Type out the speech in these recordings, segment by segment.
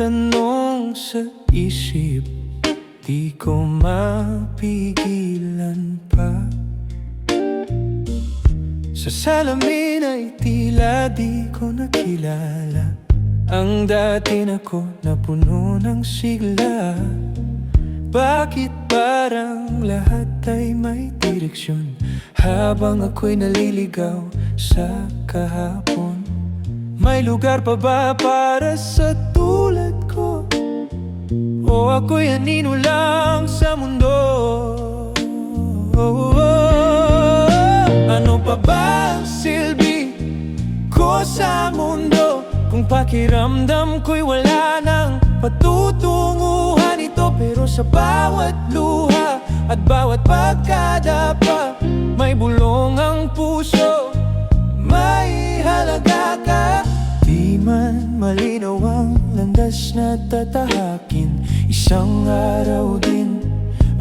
tanong sa isip, di ko mapigilan pa. Sa salamin ay tila di ko nakilala ang dati na ko na puno ng sigla. Bakit parang lahat ay may direksyon habang ako'y naliligaw sa kahapon? May lugar pa ba para sa tulad ko? O ako'y anino lang sa mundo? Ano pa ba ang silbi ko sa mundo kung pakiramdam ko'y wala nang patutunguhan ito? Pero sa bawat luha at bawat pagkadapa, may bulong ang puso, may halaga ka. Di man malinaw ang landas na tatahakin, isang araw din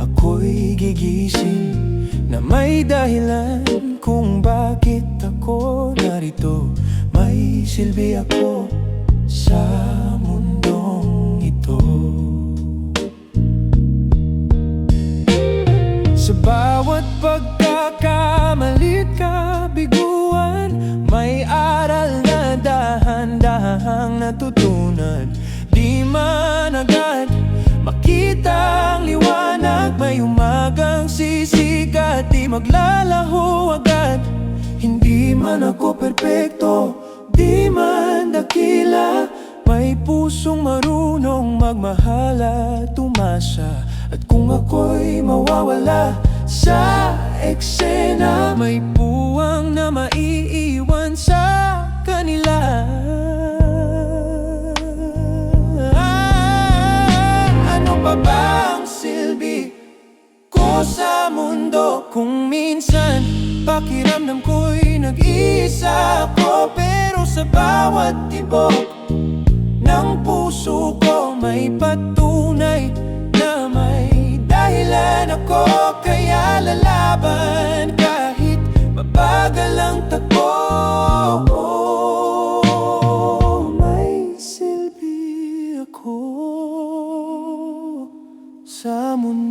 ako'y gigising na may dahilan kung bakit ako narito. May silbi ako sa mundong ito. Sa bawat pagkakamali kabiguan, may aral na dahan-dahang natutunan. Di man agad makita ang liwanag, may umagang sisikat, di maglalaho agad. Hindi man ako perpekto, di man dakila, may pusong marunong magmahal at umasa. At kung ako'y mawawala sa eksena, may puwang na maiiwan sa kanila. Ano pa ba ang silbi ko sa mundo kung minsan pakiramdam ko'y nag-iisa ako? Pero sa bawat tibok ng puso ko may patunay na may dahilan ako. Kaya lalaban kahit mabagal ang takbo. May silbi ako sa mundo.